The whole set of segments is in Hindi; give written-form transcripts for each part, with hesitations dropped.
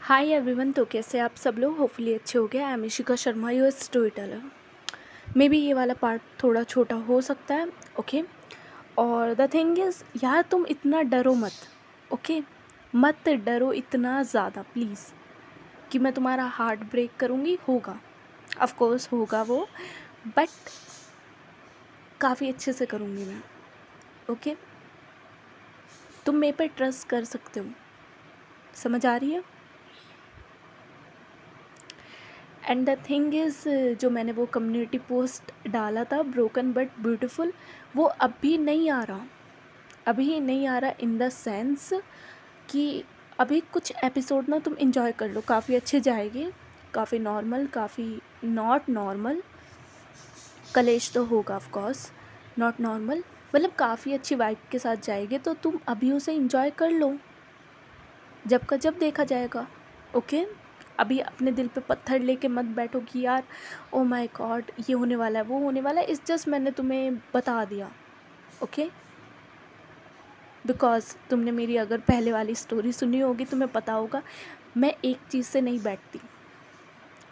Hi everyone. तो कैसे आप सब लोग? होपफुली अच्छे हो गए। I am Ishika Sharma, your story teller. May be ये वाला पार्ट थोड़ा छोटा हो सकता है, ओके। और द थिंग इज़ यार, तुम इतना डरो मत, ओके। मत डरो इतना ज़्यादा प्लीज़ कि मैं तुम्हारा हार्ट ब्रेक करूँगी। होगा, ऑफ कोर्स होगा वो, बट काफ़ी अच्छे से करूँगी मैं, ओके। तुम मेरे पे ट्रस्ट कर सकते हो, समझ आ रही है? एंड द थिंग इज़, जो मैंने वो कम्युनिटी पोस्ट डाला था ब्रोकन बट ब्यूटीफुल, वो अभी नहीं आ रहा। अभी नहीं आ रहा इन द सेंस कि अभी कुछ एपिसोड ना तुम इंजॉय कर लो, काफ़ी अच्छे जाएंगे। काफ़ी नॉर्मल, काफ़ी नॉट नॉर्मल। कलेश तो होगा ऑफ कोर्स, नॉट नॉर्मल, मतलब काफ़ी अच्छी वाइब के साथ जाएंगे। तो तुम अभी उसे इंजॉय कर लो, जब का जब देखा जाएगा, ओके। अभी अपने दिल पे पत्थर लेके मत बैठो कि यार ओ माय गॉड ये होने वाला है वो होने वाला है। इस जस्ट मैंने तुम्हें बता दिया, ओके। बिकॉज तुमने मेरी अगर पहले वाली स्टोरी सुनी होगी तुम्हें पता होगा, मैं एक चीज़ से नहीं बैठती,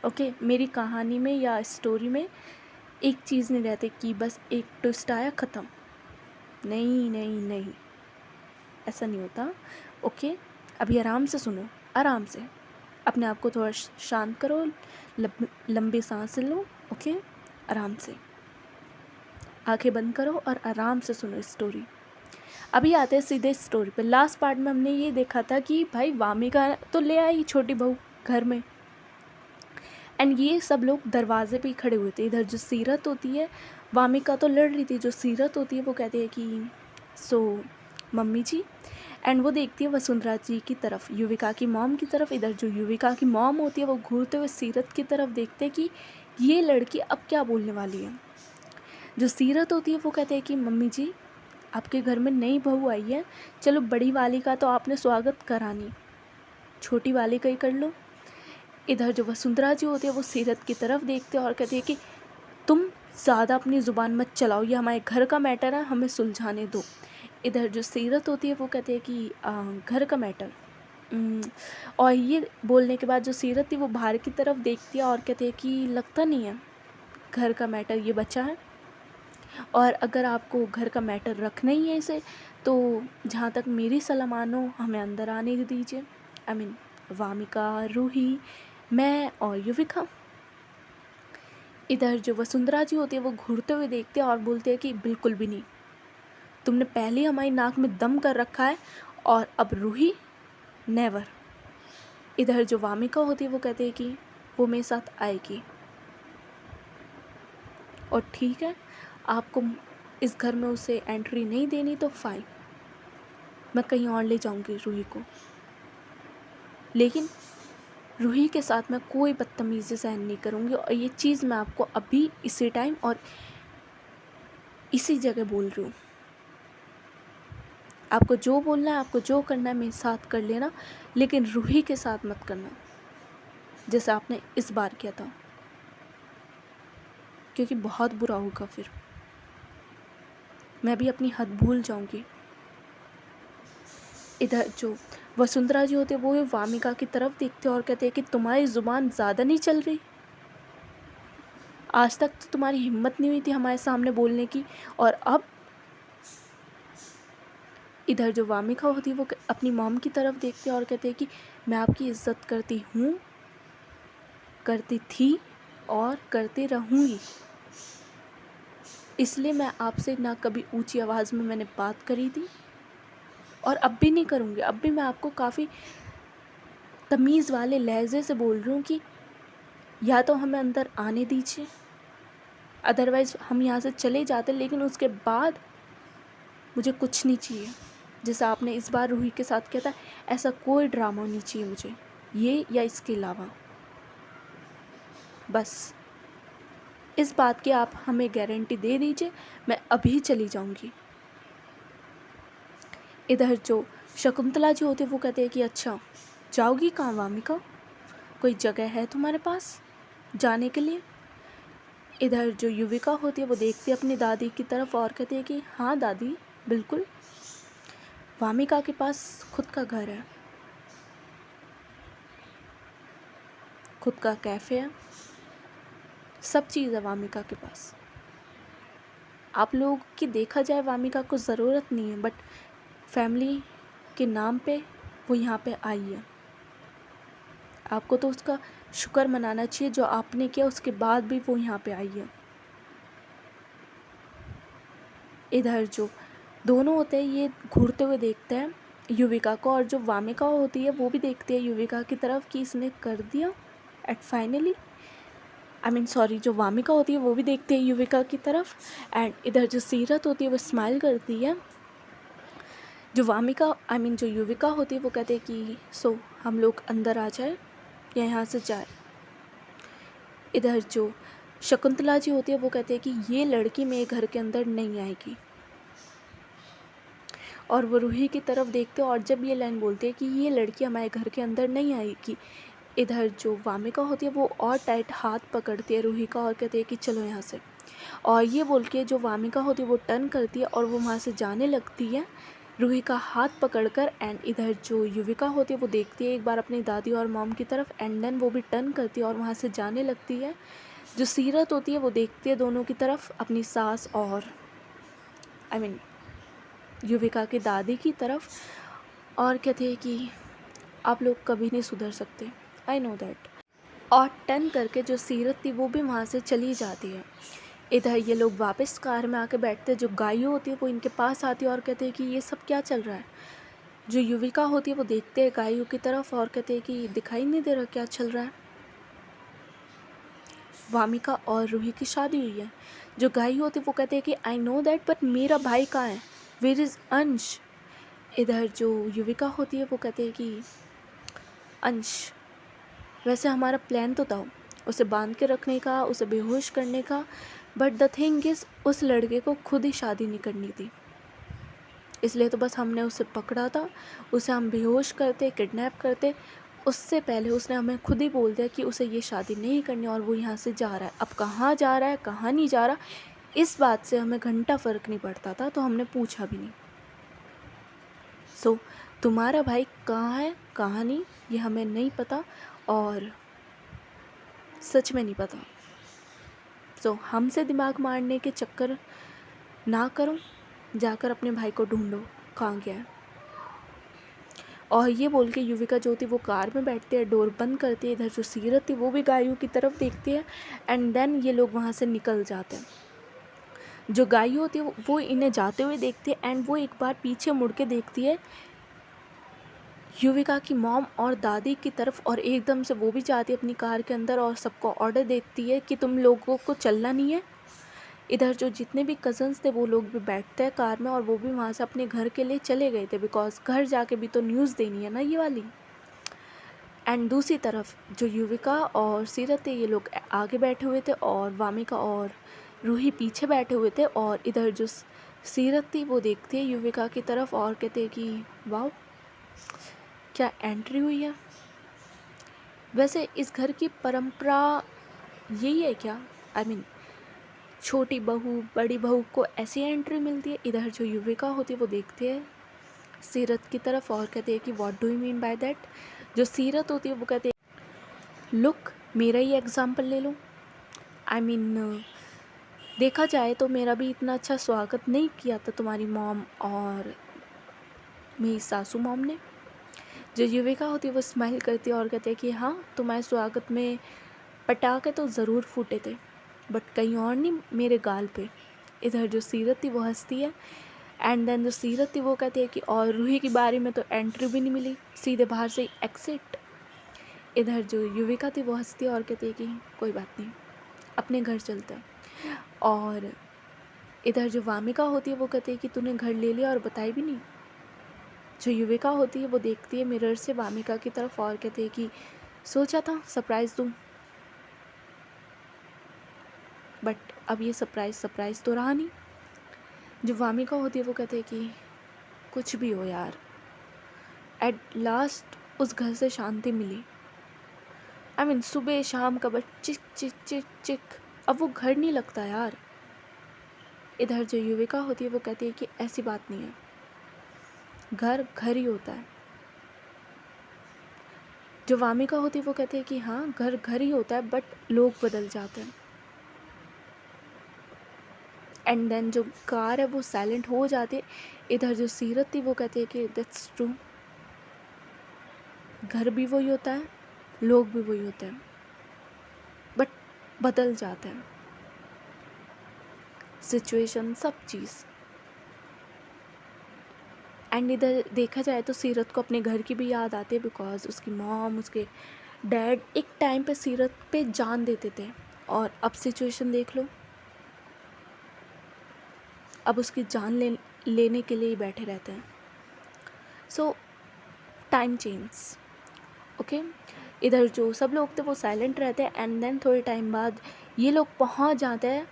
ओके। मेरी कहानी में या स्टोरी में एक चीज़ नहीं रहती कि बस एक ट्विस्ट आया ख़त्म। नहीं नहीं नहीं, ऐसा नहीं होता, ओके। अभी आराम से सुनो, आराम से अपने आप को थोड़ा शांत करो, लंबी सांस लो, ओके। आराम से आंखें बंद करो और आराम से सुनो स्टोरी। अभी आते हैं सीधे स्टोरी पे। लास्ट पार्ट में हमने ये देखा था कि भाई वामिका तो ले आई छोटी बहू घर में, एंड ये सब लोग दरवाजे पे ही खड़े हुए थे। इधर जो सीरत होती है, वामिका तो लड़ रही थी, जो सीरत होती है वो कहती है कि सो मम्मी जी, एंड वो देखती है वसुंधरा जी की तरफ, युविका की मॉम की तरफ। इधर जो युविका की मॉम होती है वो घूरते हुए सीरत की तरफ देखते हैं कि ये लड़की अब क्या बोलने वाली है। जो सीरत होती है वो कहते हैं कि मम्मी जी, आपके घर में नई बहू आई है, चलो बड़ी वाली का तो आपने स्वागत करा नहीं, छोटी वाली का ही कर लो। इधर जो वसुंधरा जी होती है वो सीरत की तरफ देखते हैं और कहती है कि तुम ज़्यादा अपनी ज़ुबान मत चलाओ, ये हमारे घर का मैटर है, हमें सुलझाने दो। इधर जो सीरत होती है वो कहती है कि घर का मैटर। और ये बोलने के बाद जो सीरत थी वो बाहर की तरफ देखती है और कहती है कि लगता नहीं है घर का मैटर ये बचा है, और अगर आपको घर का मैटर रखना ही है इसे, तो जहाँ तक मेरी सलाह मानो हमें अंदर आने दीजिए। आई मीन वामिका, रूही, मैं और युविका। इधर जो वसुंधरा जी होती है वो घूरते हुए देखते हैं और बोलते हैं कि बिल्कुल भी नहीं, तुमने पहले हमारी नाक में दम कर रखा है, और अब रूही नेवर। इधर जो वामिका होती है वो कहती है कि वो मेरे साथ आएगी, और ठीक है आपको इस घर में उसे एंट्री नहीं देनी तो फाइन, मैं कहीं और ले जाऊंगी रूही को, लेकिन रूही के साथ मैं कोई बदतमीज़ी सहन नहीं करूंगी। और ये चीज़ मैं आपको अभी इसी टाइम और इसी जगह बोल रही हूँ। आपको जो बोलना है, आपको जो करना है मेरे साथ कर लेना, लेकिन रूही के साथ मत करना जैसे आपने इस बार किया था, क्योंकि बहुत बुरा होगा। फिर मैं भी अपनी हद भूल जाऊंगी। इधर जो वसुंधरा जी होते वो वामिका की तरफ देखते और कहते हैं कि तुम्हारी ज़ुबान ज़्यादा नहीं चल रही, आज तक तो तुम्हारी हिम्मत नहीं हुई थी हमारे सामने बोलने की, और अब। इधर जो वामिका होती है वो अपनी मॉम की तरफ देखते और कहते हैं कि मैं आपकी इज़्ज़त करती हूँ, करती थी और करती रहूँगी, इसलिए मैं आपसे ना कभी ऊंची आवाज़ में मैंने बात करी थी और अब भी नहीं करूँगी। अब भी मैं आपको काफ़ी तमीज़ वाले लहजे से बोल रही हूँ कि या तो हमें अंदर आने दीजिए, अदरवाइज़ हम यहाँ से चले जाते, लेकिन उसके बाद मुझे कुछ नहीं चाहिए। जैसा आपने इस बार रूही के साथ किया था, ऐसा कोई ड्रामा नहीं चाहिए मुझे, ये या इसके अलावा। बस इस बात की आप हमें गारंटी दे दीजिए, मैं अभी चली जाऊंगी। इधर जो शकुंतला जी होते वो कहते हैं कि अच्छा जाओगी कहाँ वामिका, कोई जगह है तुम्हारे पास जाने के लिए। इधर जो युविका होती है वो देखती है अपनी दादी की तरफ और कहती है कि हाँ दादी, बिल्कुल वामिका के पास खुद का घर है। खुद का कैफ़े है, सब चीज़ है वामिका के पास। आप लोगों की देखा जाए वामिका को ज़रूरत नहीं है, बट फैमिली के नाम पे वो यहाँ पे आई है। आपको तो उसका शुक्र मनाना चाहिए जो आपने किया, उसके बाद भी वो यहाँ पे आई है। इधर जो दोनों होते हैं ये घूरते हुए देखते हैं युविका को, और जो वामिका होती है वो भी देखती है युविका की तरफ कि इसने कर दिया एट फाइनली। सॉरी, जो वामिका होती है वो भी देखती है युविका की तरफ, एंड इधर जो सीरत होती है वो स्माइल करती है। जो वामिका जो युविका होती है वो कहते हैं कि सो हम लोग अंदर आ जाए या यहाँ से जाए। इधर जो शकुंतला जी होती है वो कहते हैं कि ये लड़की मेरे घर के अंदर नहीं आएगी, और वो रूही की तरफ देखते हैं, और जब ये लाइन बोलते हैं कि ये लड़की हमारे घर के अंदर नहीं आएगी, इधर जो वामिका होती है वो और टाइट हाथ पकड़ती है रूही का और कहती है कि चलो यहाँ से। और ये बोल के जो वामिका होती है वो टर्न करती है और वो वहाँ से जाने लगती है रूही का हाथ पकड़कर। एंड इधर जो युविका होती है वो देखती है एक बार अपनी दादी और मॉम की तरफ, एंड देन वो भी टर्न करती है और वहाँ से जाने लगती है। जो सीरत होती है वो देखती है दोनों की तरफ, अपनी सास और युविका की दादी की तरफ, और कहते हैं कि आप लोग कभी नहीं सुधर सकते, आई नो दैट। और टर्न करके जो सीरत थी वो भी वहाँ से चली जाती है। इधर ये लोग वापस कार में आके बैठते हैं। जो गायू होती है वो इनके पास आती है और कहते हैं कि ये सब क्या चल रहा है। जो युविका होती है वो देखते हैं गायू की तरफ और कहते हैं कि दिखाई नहीं दे रहा क्या चल रहा है। वामिका और रूही की शादी हुई है। जो गायू होती है वो कहते हैं कि आई नो दैट, बट मेरा भाई कहाँ है, वेयर इज़ अंश। इधर जो युविका होती है वो कहते हैं कि अंश, वैसे हमारा प्लान तो था उसे बांध के रखने का, उसे बेहोश करने का, बट द थिंग इज़ उस लड़के को खुद ही शादी नहीं करनी थी, इसलिए तो बस हमने उसे पकड़ा था। उसे हम बेहोश करते, किडनैप करते, उससे पहले उसने हमें खुद ही बोल दिया कि उसे ये शादी नहीं करनी और वो यहाँ से जा रहा है। अब कहाँ जा रहा है कहाँ नहीं जा रहा, इस बात से हमें घंटा फ़र्क नहीं पड़ता था, तो हमने पूछा भी नहीं। सो तुम्हारा भाई कहाँ है कहाँ नहीं ये हमें नहीं पता, और सच में नहीं पता। सो हमसे दिमाग मारने के चक्कर ना करो, जाकर अपने भाई को ढूंढो कहाँ गया है। और ये बोल के युविका जो थी वो कार में बैठती है, डोर बंद करती है। इधर जो सीरत थी वो भी गायू की तरफ देखती है, एंड देन ये लोग वहाँ से निकल जाते हैं। जो गायू होती है वो इन्हें जाते हुए देखती है, एंड वो एक बार पीछे मुड़ के देखती है युविका की मॉम और दादी की तरफ, और एकदम से वो भी जाती है अपनी कार के अंदर और सबको ऑर्डर देती है कि तुम लोगों को चलना नहीं है। इधर जो जितने भी कज़न्स थे वो लोग भी बैठते हैं कार में, और वो भी वहाँ से अपने घर के लिए चले गए थे, बिकॉज घर जाके भी तो न्यूज़ देनी है ना ये वाली। एंड दूसरी तरफ जो युविका और सीरत थे ये लोग आगे बैठे हुए थे, और वामिका और रूही पीछे बैठे हुए थे। और इधर जो सीरत थी वो देखती है युविका की तरफ और कहते हैं कि वाह क्या एंट्री हुई है। वैसे इस घर की परंपरा यही है क्या, छोटी बहू बड़ी बहू को ऐसी एंट्री मिलती है। इधर जो युविका होती है वो देखती है सीरत की तरफ और कहती है कि what do you mean by that. जो सीरत होती है वो कहती है लुक, मेरा ही एग्जाम्पल ले लो। देखा जाए तो मेरा भी इतना अच्छा स्वागत नहीं किया था तुम्हारी मॉम और मेरी सासू मॉम ने। जो युविका होती है वो स्माइल करती है और कहती है कि हाँ, तुम्हारे स्वागत में पटाखे तो ज़रूर फूटे थे, बट कहीं और नहीं, मेरे गाल पे। इधर जो सीरत थी वो हंसती है, एंड देन जो सीरत थी वो कहती है कि और रूही की बारी में तो एंट्री भी नहीं मिली, सीधे बाहर से एक्सिट। इधर जो युविका थी वो हंसती है और कहती है कि कोई बात नहीं, अपने घर चलते हैं। और इधर जो वामिका होती है वो कहती है कि तूने घर ले लिया और बताई भी नहीं। जो युविका होती है वो देखती है मिरर से वामिका की तरफ और कहती है कि सोचा था सरप्राइज़ दूँ, बट अब ये सरप्राइज़ तो रहा नहीं। जो वामिका होती है वो कहते हैं कि कुछ भी हो यार, एट लास्ट उस घर से शांति मिली। सुबह शाम का बस चिक चिक चिक चिक, अब वो घर नहीं लगता यार। इधर जो युविका होती है वो कहती है कि ऐसी बात नहीं है, घर घर ही होता है। जो वामिका होती है वो कहती है कि हाँ घर घर ही होता है बट लोग बदल जाते हैं। एंड देन जो कार है वो साइलेंट हो जाती है। इधर जो सीरत थी वो कहती है कि दैट्स ट्रू, घर भी वही होता है, लोग भी वही होते हैं, बट बदल जाते हैं सिचुएशन, सब चीज़। एंड इधर देखा जाए तो सीरत को अपने घर की भी याद आती है, बिकॉज उसकी मॉम, उसके डैड एक टाइम पे सीरत पे जान देते थे, और अब सिचुएशन देख लो, अब उसकी जान लेने के लिए ही बैठे रहते हैं। सो टाइम चेंज, ओके। इधर जो सब लोग थे वो साइलेंट रहते हैं, एंड देन थोड़े टाइम बाद ये लोग पहुंच जाते हैं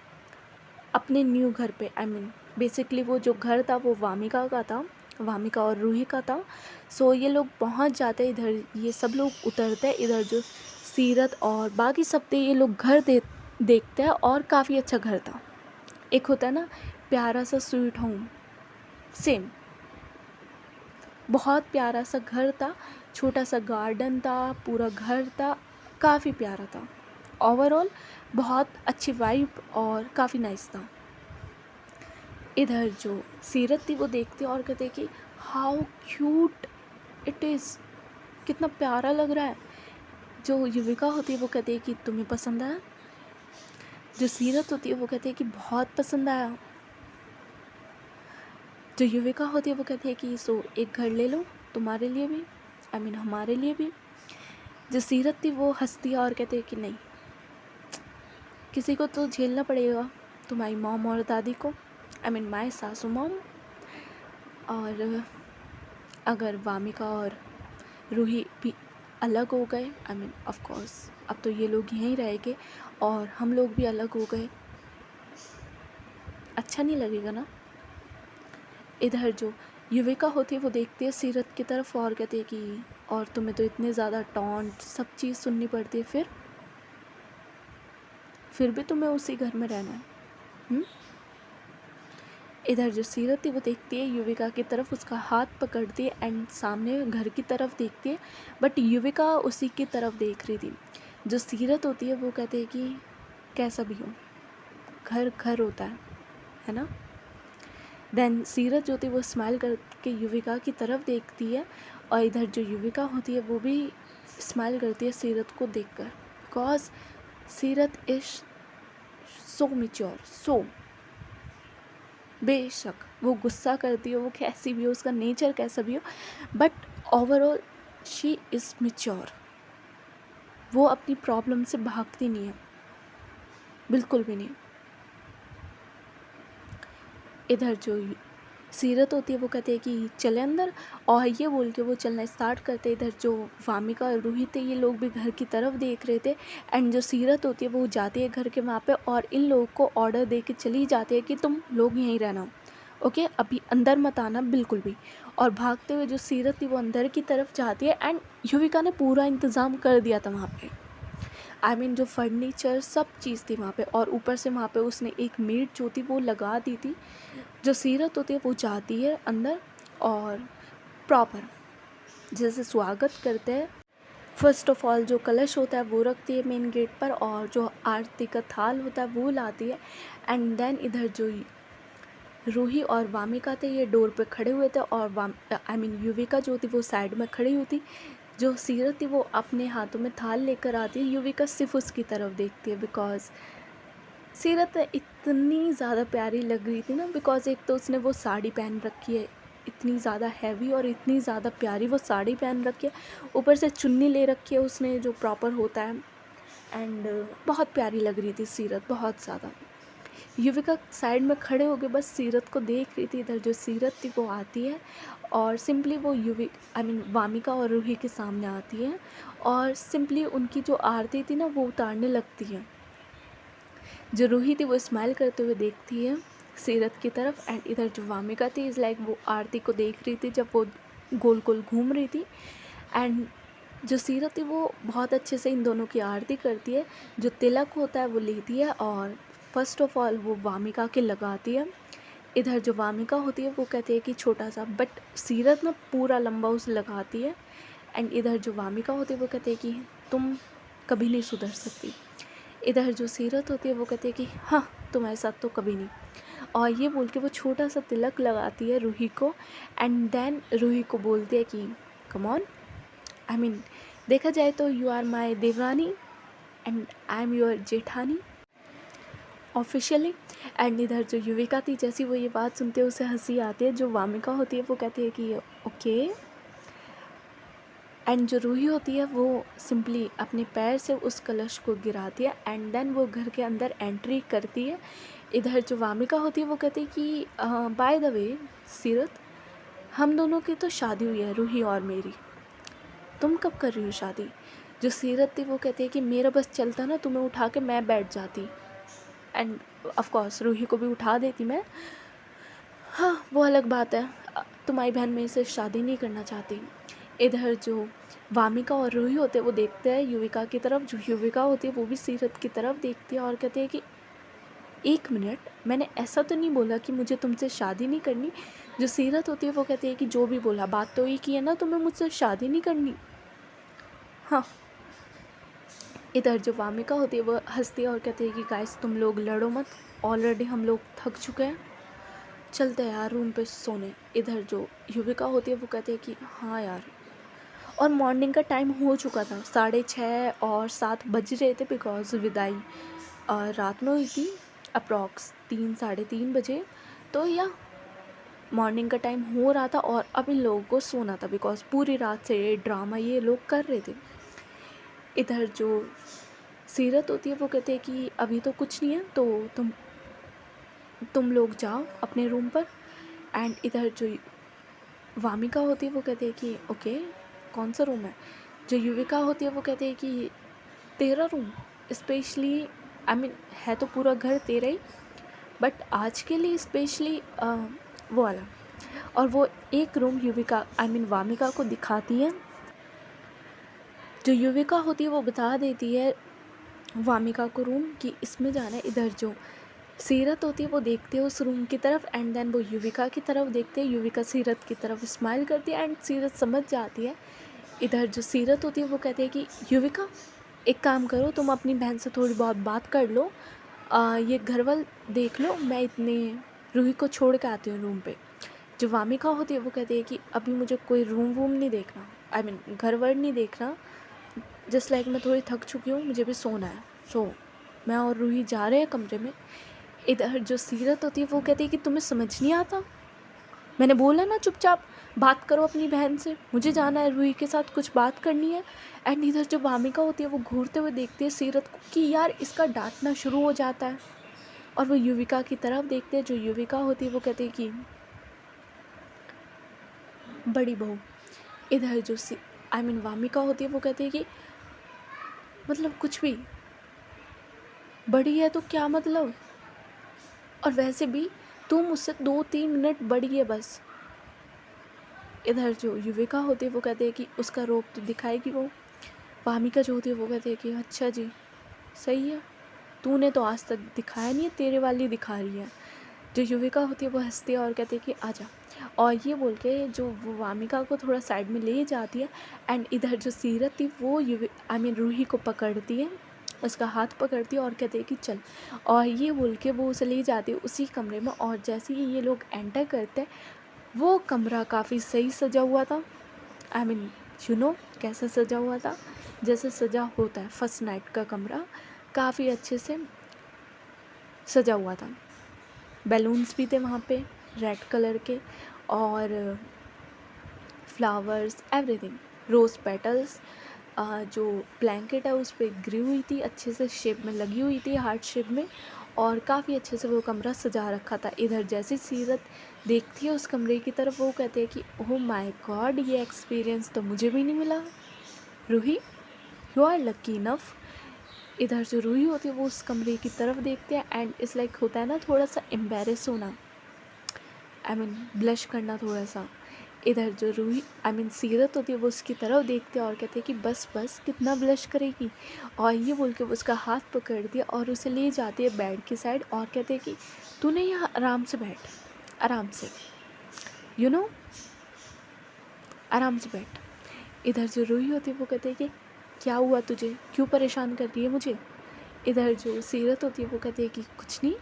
अपने न्यू घर पे। आई मीन बेसिकली वो जो घर था वो वामिका का था, वामिका और रूही का था। सो ये लोग पहुंच जाते हैं, इधर ये सब लोग उतरते हैं। इधर जो सीरत और बाकी सब थे ये लोग घर देखते हैं, और काफ़ी अच्छा घर था। एक होता है ना प्यारा सा स्वीट होम, सेम बहुत प्यारा सा घर था, छोटा सा गार्डन था, पूरा घर था, काफ़ी प्यारा था। ओवरऑल बहुत अच्छी वाइब और काफ़ी नाइस था। इधर जो सीरत थी वो देखती और कहते कि हाउ क्यूट इट इज़, कितना प्यारा लग रहा है। जो युविका होती है वो कहती है कि तुम्हें पसंद आया। जो सीरत होती है वो कहती है कि बहुत पसंद आया। जो युविका होती है वो कहती है कि सो एक घर ले लो, तुम्हारे लिए भी, आई मीन हमारे लिए भी। जो सीरत थी वो हंसती है और कहती है कि नहीं, किसी को तो झेलना पड़ेगा, तुम्हारी मॉम और दादी को, आई मीन माई सासू मॉम। और अगर वामिका और रूही भी अलग हो गए, आई मीन ऑफ कोर्स अब तो ये लोग यहीं रहेंगे, और हम लोग भी अलग हो गए, अच्छा नहीं लगेगा ना। इधर जो युविका होती है वो देखती है सीरत की तरफ और कहती है कि और तुम्हें तो इतने ज़्यादा टॉन्ट सब चीज़ सुननी पड़ती है, फिर भी तुम्हें उसी घर में रहना है, इधर जो सीरत थी वो देखती है युविका की तरफ, उसका हाथ पकड़ती है एंड सामने घर की तरफ देखती है, बट युविका उसी की तरफ देख रही थी। जो सीरत होती है वो कहती है कि कैसा भी हो, घर घर होता है ना। देन सीरत जो थी वो स्माइल करके युविका की तरफ देखती है, और इधर जो युविका होती है वो भी स्माइल करती है सीरत को देखकर, बिकॉज सीरत इज सो मैच्योर, सो बेशक वो गुस्सा करती हो, वो कैसी भी हो, उसका नेचर कैसा भी हो, but overall she is mature. वो अपनी प्रॉब्लम से भागती नहीं है, बिल्कुल भी नहीं। इधर जो सीरत होती है वो कहती है कि चले अंदर, और ये बोल के वो चलना स्टार्ट करते। इधर जो वामिका और रूही थे ये लोग भी घर की तरफ देख रहे थे, एंड जो सीरत होती है वो जाती है घर के वहाँ पे, और इन लोगों को ऑर्डर दे के चली जाती है कि तुम लोग यहीं रहना, ओके, अभी अंदर मत आना बिल्कुल भी। और भागते हुए जो सीरत थी वो अंदर की तरफ जाती है, एंड युविका ने पूरा इंतज़ाम कर दिया था वहाँ पे, आई मीन जो फर्नीचर सब चीज़ थी वहाँ पे, और ऊपर से वहाँ पे उसने एक मेड जो थी वो लगा दी थी। जो सीरत होती है वो जाती है अंदर, और प्रॉपर जैसे स्वागत करते हैं, फर्स्ट ऑफ ऑल जो कलश होता है वो रखती है मेन गेट पर, और जो आरती का थाल होता है वो लाती है। एंड देन इधर जो रूही और वामिका थे ये डोर पे खड़े हुए थे, और आई मीन युविका जो थी वो साइड में खड़ी हुई थी। जो सीरत थी वो अपने हाथों में थाल लेकर आती है, युविका सिर्फ उसकी तरफ देखती है, बिकॉज सीरत इतनी ज़्यादा प्यारी लग रही थी ना, बिकॉज एक तो उसने वो साड़ी पहन रखी है इतनी ज़्यादा हैवी, और इतनी ज़्यादा प्यारी वो साड़ी पहन रखी है, ऊपर से चुन्नी ले रखी है उसने जो प्रॉपर होता है, एंड बहुत प्यारी लग रही थी सीरत, बहुत ज़्यादा। युविका साइड में खड़े होकर बस सीरत को देख रही थी। इधर जो सीरत थी वो आती है, और सिंपली वो आई मीन वामिका और रूही के सामने आती है, और सिंपली उनकी जो आरती थी ना वो उतारने लगती है। जो रूही थी वो स्माइल करते हुए देखती है सीरत की तरफ, एंड इधर जो वामिका थी इज़ लाइक वो आरती को देख रही थी जब वो गोल गोल घूम रही थी, एंड जो सीरत थी वो बहुत अच्छे से इन दोनों की आरती करती है। जो तिलक होता है वो लेती है, और फर्स्ट ऑफ ऑल वो वामिका के लगाती है। इधर जो वामिका होती है वो कहती है कि छोटा सा, बट सीरत ना पूरा लंबा उसे लगाती है, एंड इधर जो वामिका होती है वो कहते हैं कि तुम कभी नहीं सुधर सकती। इधर जो सीरत होती है वो कहती है कि हाँ तुम्हारे साथ तो कभी नहीं। और ये बोल के वो छोटा सा तिलक लगाती है रूही को एंड देन रूही को बोलती है कि कम ऑन, आई मीन देखा जाए तो यू आर माई देवरानी एंड आई एम योर जेठानी ऑफिशियली। एंड इधर जो युविका थी जैसी वो ये बात सुनते हैं उसे हंसी आती है। जो वामिका होती है वो कहती है कि ओके। एंड जो रूही होती है वो सिंपली अपने पैर से उस कलश को गिराती है एंड देन वो घर के अंदर एंट्री करती है। इधर जो वामिका होती है वो कहती है कि बाय द वे सीरत, हम दोनों की तो शादी हुई है, रूही और मेरी, तुम कब कर रही हो शादी? जो सीरत थी वो कहती है कि मेरा बस चलता ना तुम्हें उठा के मैं बैठ जाती एंड ऑफ कोर्स रूही को भी उठा देती मैं। हाँ वो अलग बात है, तुम्हारी बहन मेरे से शादी नहीं करना चाहती। इधर जो वामिका और रूही होते हैं वो देखते हैं युविका की तरफ। जो युविका होती है वो भी सीरत की तरफ देखती है और कहती है कि एक मिनट, मैंने ऐसा तो नहीं बोला कि मुझे तुमसे शादी नहीं करनी। जो सीरत होती है वो कहती है कि जो भी बोला बात तो एक ही है ना, तुम्हें मुझसे शादी नहीं करनी। हाँ। इधर जो वामिका होती है वो हंसती है और कहती है कि गाइस तुम लोग लड़ो मत, ऑलरेडी हम लोग थक चुके हैं, चलते हैं यार रूम पे सोने। इधर जो युविका होती है वो कहती है कि हाँ यार। और मॉर्निंग का टाइम हो चुका था, 6:30 और 7 बज रहे थे बिकॉज विदाई रात में हुई थी अप्रॉक्स 3-3:30 बजे। तो या मॉर्निंग का टाइम हो रहा था और अब इन लोगों को सोना था बिकॉज पूरी रात से ये ड्रामा ये लोग कर रहे थे। इधर जो सीरत होती है वो कहते हैं कि अभी तो कुछ नहीं है, तो तुम लोग जाओ अपने रूम पर। एंड इधर जो वामिका होती है वो कहते हैं कि ओके कौन सा रूम है? जो युविका होती है वो कहते हैं कि तेरा रूम स्पेशली, आई मीन है तो पूरा घर तेरा ही, बट आज के लिए स्पेशली वो वाला। और वो एक room Yuvika I mean Wamiqa को दिखाती है। जो युविका होती है वो बता देती है वामिका को रूम कि इसमें जाना है। इधर जो सीरत होती है वो देखते हैं उस रूम की तरफ एंड देन वो युविका की तरफ देखते हैं। युविका सीरत की तरफ स्माइल करती है एंड सीरत समझ जाती है। इधर जो सीरत होती है वो कहती है कि युविका एक काम करो, तुम अपनी बहन से थोड़ी बहुत बात कर लो, ये घर वाल देख लो, मैं इतने रूही को छोड़ के आती हूँ रूम पे। जो वामिका होती है वो कहती है कि अभी मुझे कोई रूम वूम नहीं देखना, आई मीन घर वर नहीं देखना, जस्ट लाइक मैं थोड़ी थक चुकी हूँ, मुझे भी सोना है। सो मैं और रूही जा रहे हैं कमरे में। इधर जो सीरत होती है वो कहती है कि तुम्हें समझ नहीं आता, मैंने बोला ना चुपचाप बात करो अपनी बहन से, मुझे जाना है रूही के साथ कुछ बात करनी है। एंड इधर जो वामिका होती है वो घूरते हुए देखती है सीरत को कि यार इसका डांटना शुरू हो जाता है। और वो युविका की तरफ देखते हैं। जो युविका होती है वो कहती है कि बड़ी बहू। इधर जो आई मीन वामिका होती है वो कहती है कि मतलब कुछ भी, बड़ी है तो क्या मतलब, और वैसे भी तू मुझसे 2-3 मिनट बड़ी है बस। इधर जो युविका होती है वो कहते हैं कि उसका रोब तो दिखाएगी वो। वामिका जो होती है वो कहती है कि अच्छा जी सही है, तूने तो आज तक दिखाया नहीं है, तेरे वाली दिखा रही है। जो युविका होती है वो हंसती है और कहती है कि आजा। और ये बोल के जो वो वामिका को थोड़ा साइड में ले जाती है। एंड इधर जो सीरत थी वो आई मीन रूही को पकड़ती है, उसका हाथ पकड़ती है और कहती है कि चल। और ये बोल के वो उसे ले जाती है उसी कमरे में। और जैसे ही ये लोग एंटर करते हैं वो कमरा काफ़ी सही सजा हुआ था। आई मीन यू नो कैसा सजा हुआ था, जैसे सजा होता है फर्स्ट नाइट का कमरा, काफ़ी अच्छे से सजा हुआ था। बैलून्स भी थे वहाँ पे रेड कलर के, और फ्लावर्स एवरीथिंग, रोज़ पेटल्स। जो ब्लैंकेट है उस पर गिरी हुई थी, अच्छे से शेप में लगी हुई थी, हार्ट शेप में, और काफ़ी अच्छे से वो कमरा सजा रखा था। इधर जैसे सीरत देखती है उस कमरे की तरफ वो कहते हैं कि ओह माय गॉड, ये एक्सपीरियंस तो मुझे भी नहीं मिला। Ruhi you are lucky enough. इधर जो रूही होती है वो उस कमरे की तरफ देखते हैं एंड इट्स लाइक होता है ना थोड़ा सा एम्बेरस होना, आई मीन ब्लश करना थोड़ा सा। इधर जो रूही आई मीन सीरत होती है वो उसकी तरफ देखते हैं और कहते हैं कि बस बस कितना ब्लश करेगी। और ये बोल के वो उसका हाथ पकड़ दिया और उसे ले जाती है बेड की साइड और कहते हैं कि तूने यहाँ आराम से बैठ, आराम से, यू नो, आराम से बैठ। इधर जो रूही होती है वो कहती है कि क्या हुआ तुझे, क्यों परेशान कर रही है मुझे। इधर जो सीरत होती है वो कहती है कि कुछ नहीं,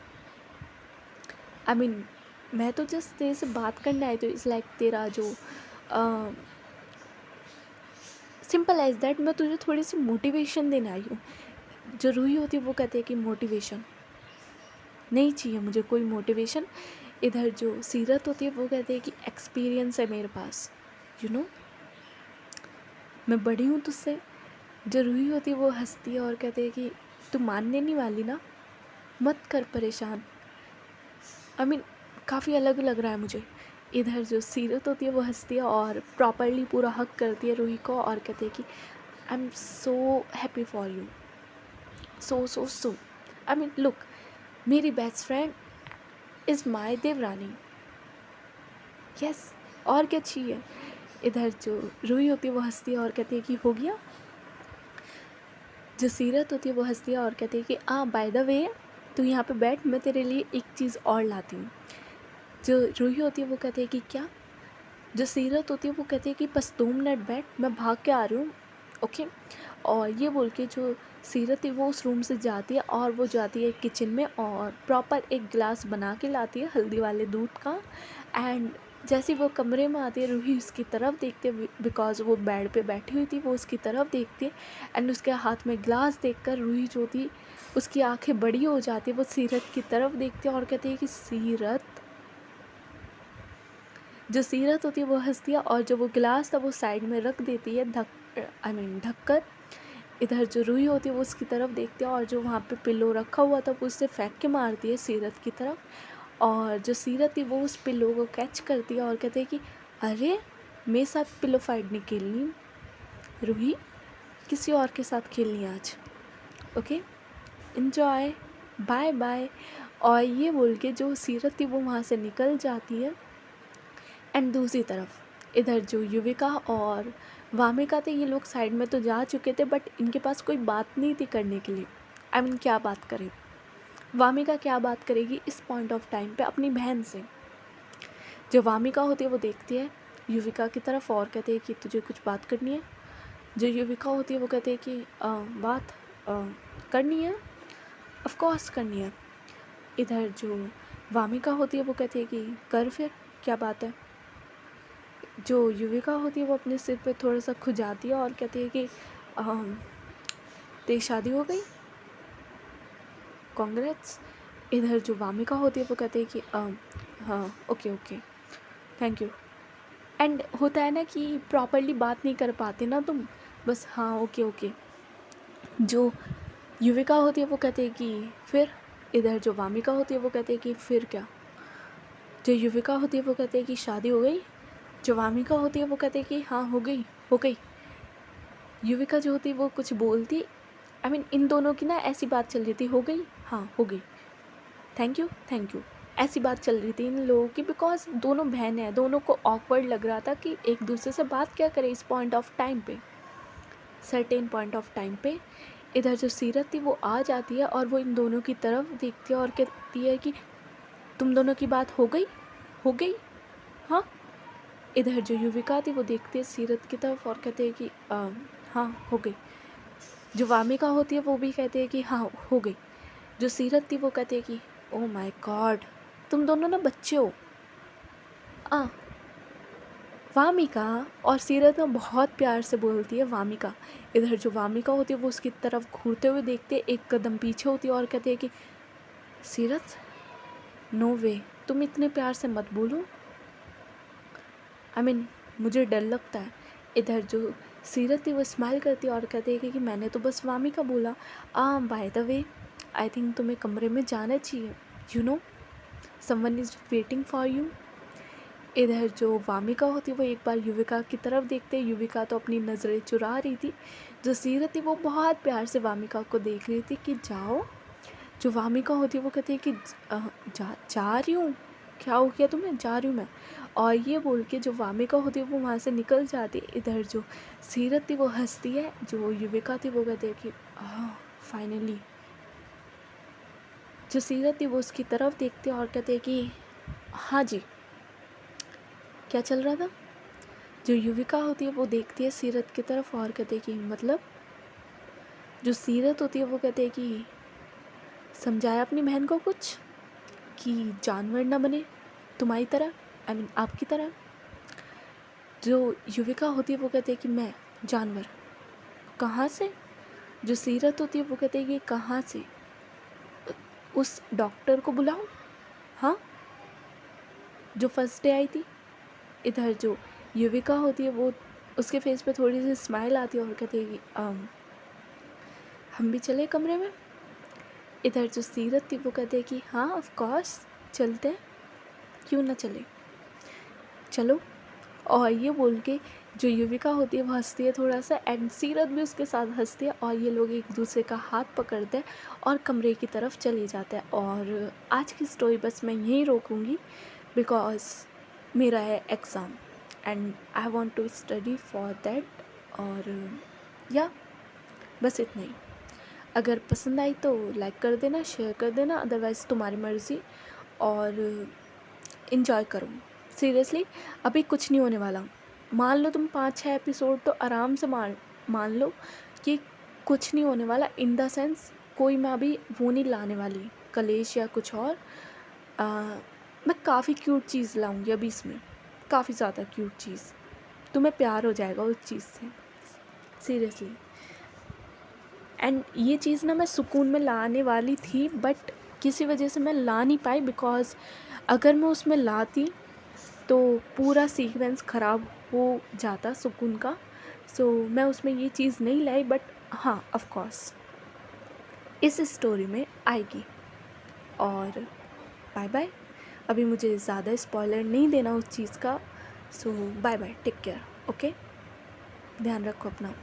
आई मीन मैं तो जस्ट तेरे से बात करने आई, तो इट्स लाइक तेरा जो सिंपल एज दैट, मैं तुझे थोड़ी सी मोटिवेशन देने आई हूँ। जो रूही होती है वो कहती है कि मोटिवेशन नहीं चाहिए मुझे, कोई मोटिवेशन। इधर जो सीरत होती है वो कहती है कि एक्सपीरियंस है मेरे पास, यू नो मैं बड़ी हूँ तुझसे। जो रूही होती है वो हंसती है और कहती है कि तू मानने नहीं वाली ना, मत कर परेशान। आई मीन काफ़ी अलग लग रहा है मुझे। इधर जो सीरत होती है वो हंसती है और प्रॉपरली पूरा हक करती है रूही को और कहती है कि I am so happy for you, so I mean look, मेरी बेस्ट फ्रेंड इज़ माई देवरानी, यस, और क्या चाहिए। इधर जो रूही होती है वो हंसती है और कहती है कि हो गया। जो सीरत होती है वो हंसती है और कहती है कि बाय द वे तू यहाँ पे बैठ, मैं तेरे लिए एक चीज़ और लाती हूँ। जो रूही होती है वो कहती है कि क्या। जो सीरत होती है वो कहती है कि बस 2 मिनट बैठ, मैं भाग के आ रही हूँ, ओके। और ये बोल के जो सीरत है वो उस रूम से जाती है और वो जाती है किचन में और प्रॉपर एक गिलास बना के लाती है हल्दी वाले दूध का। एंड जैसे वो कमरे में आती है रूही उसकी तरफ देखते, बिकॉज वो बेड पे बैठी हुई थी, वो उसकी तरफ देखती है। एंड उसके हाथ में गिलास देखकर रूही जो थी उसकी आंखें बड़ी हो जाती है, वो सीरत की तरफ देखती है और कहती है कि सीरत। जो सीरत होती है वो हंसती है और जो वो गिलास था वो साइड में रख देती है ढककर। इधर जो रूही होती है वो उसकी तरफ देखती है और जो वहाँ पे पिल्लो रखा हुआ था वो उससे फेंक के मारती है सीरत की तरफ। और जो सीरत थी वो उस पिल्लो को कैच करती है और कहती है कि अरे मेरे साथ पिल्लो फाइट नहीं खेलनी रूही, किसी और के साथ खेलनी है आज, ओके, इन्जॉय, बाय बाय। और ये बोल के जो सीरत थी वो वहाँ से निकल जाती है। एंड दूसरी तरफ इधर जो युविका और वामिका थे, ये लोग साइड में तो जा चुके थे बट इनके पास कोई बात नहीं थी करने के लिए। आई मीन क्या बात करें, वामिका क्या बात करेगी इस पॉइंट ऑफ टाइम पे अपनी बहन से। जो वामिका होती है वो देखती है युविका की तरफ और कहती है कि तुझे कुछ बात करनी है। जो युविका होती है वो कहती है कि बात करनी है, ऑफ कोर्स करनी है। इधर जो वामिका होती है वो कहती है कि कर फिर, क्या बात है। जो युविका होती है वो अपने सिर पे थोड़ा सा खुजाती है और कहती है कि तेरी शादी हो गई, कांग्रेट्स। इधर जो वामिका होती है वो कहती है कि हाँ okay okay thank you. And होता है ना कि प्रॉपरली बात नहीं कर पाते ना तुम, बस हाँ ओके ओके। जो युविका होती है वो कहती है कि फिर। इधर जो वामिका होती है वो कहती है कि फिर क्या। जो युविका होती है वो कहती है कि शादी हो गई। जो वामिका होती है वो कहती है कि हाँ हो गई हो गई। युविका जो होती है वो कुछ बोलती, आई मीन इन दोनों की ना ऐसी बात चल रही थी, हो गई हाँ हो गई, थैंक यू, ऐसी बात चल रही थी इन लोगों की, बिकॉज दोनों बहन हैं, दोनों को ऑकवर्ड लग रहा था कि एक दूसरे से बात क्या करें इस पॉइंट ऑफ टाइम पे, सर्टेन पॉइंट ऑफ टाइम पे। इधर जो सीरत थी वो आ जाती है और वो इन दोनों की तरफ देखती है और कहती है कि तुम दोनों की बात हो गई हाँ। इधर जो युविका थी वो देखती है सीरत की तरफ और कहते हैं कि हाँ हो गई। जो वामिका होती है वो भी कहती है कि हाँ हो गई। जो सीरत थी वो कहती है कि ओह माय गॉड, तुम दोनों ना बच्चे हो। वामिका और सीरत ना बहुत प्यार से बोलती है वामिका। इधर जो वामिका होती है वो उसकी तरफ घूरते हुए देखते, एक कदम पीछे होती है और कहती है कि सीरत नो वे, तुम इतने प्यार से मत बोलो, आई मीन मुझे डर लगता है। इधर जो सीरत थी वो स्माइल करती है और कहती है कि मैंने तो बस वामिका बोला। By the way I think तुम्हें कमरे में जाना चाहिए, you know someone is waiting for you. इधर जो वामिका होती है वो एक बार युविका की तरफ देखते, युविका तो अपनी नज़रें चुरा रही थी। जो सीरत थी वो बहुत प्यार से वामिका को देख रही थी कि जाओ। जो वामिका होती है वो कहती है कि जा रही हूँ, क्या हो गया तुम्हें, जा रही हूँ मैं। और ये बोल के जो वामिका होती है वो वहाँ से निकल जाती है। इधर जो सीरत थी वो हंसती है, जो युविका थी वो कहती है कि फाइनली। जो सीरत थी वो उसकी तरफ देखती है और कहते हैं कि हाँ जी, क्या चल रहा था। जो युविका होती है वो देखती है सीरत की तरफ और कहती है कि मतलब, जो सीरत होती है वो कहती है कि समझाया अपनी बहन को कुछ कि जानवर ना बने तुम्हारी तरह, आई मीन आपकी तरह। जो युविका होती है वो कहती है कि मैं जानवर कहाँ से? जो सीरत होती है वो कहती है कि कहाँ से? उस डॉक्टर को बुलाऊं? हाँ, जो फर्स्ट डे आई थी। इधर जो युविका होती है वो, उसके फेस पे थोड़ी सी स्माइल आती है और कहती है कि हम भी चले कमरे में। इधर जो सीरत थी वो कहती है कि हाँ ऑफ कोर्स चलते हैं, क्यों ना चले, चलो। और ये बोल के जो युविका होती है वो हंसती है थोड़ा सा, एंड सीरत भी उसके साथ हंसती है, और ये लोग एक दूसरे का हाथ पकड़ते हैं और कमरे की तरफ चले जाते हैं। और आज की स्टोरी बस मैं यहीं रोकूंगी, बिकॉज मेरा है exam and I want to study for that. और या बस इतना ही। अगर पसंद आई तो लाइक कर देना, शेयर कर देना, अदरवाइज़ तुम्हारी मर्ज़ी। और इन्जॉय करो, सीरियसली अभी कुछ नहीं होने वाला। मान लो तुम 5-6 एपिसोड तो आराम से मान लो कि कुछ नहीं होने वाला, इन द सेंस कोई मैं अभी वो नहीं लाने वाली कलेश या कुछ और। मैं काफ़ी क्यूट चीज़ लाऊंगी अभी इसमें, काफ़ी ज़्यादा क्यूट चीज़, तुम्हें प्यार हो जाएगा उस चीज़ से, सीरियसली। एंड ये चीज़ ना मैं सुकून में लाने वाली थी, बट किसी वजह से मैं ला नहीं पाई, बिकॉज अगर मैं उसमें लाती तो पूरा सीक्वेंस ख़राब हो जाता सुकून का। सो मैं उसमें ये चीज़ नहीं लाई, बट हाँ ऑफ कोर्स इस स्टोरी में आएगी। और बाय बाय, अभी मुझे ज़्यादा स्पॉइलर नहीं देना उस चीज़ का। So bye bye, take care, okay, ध्यान रखो अपना।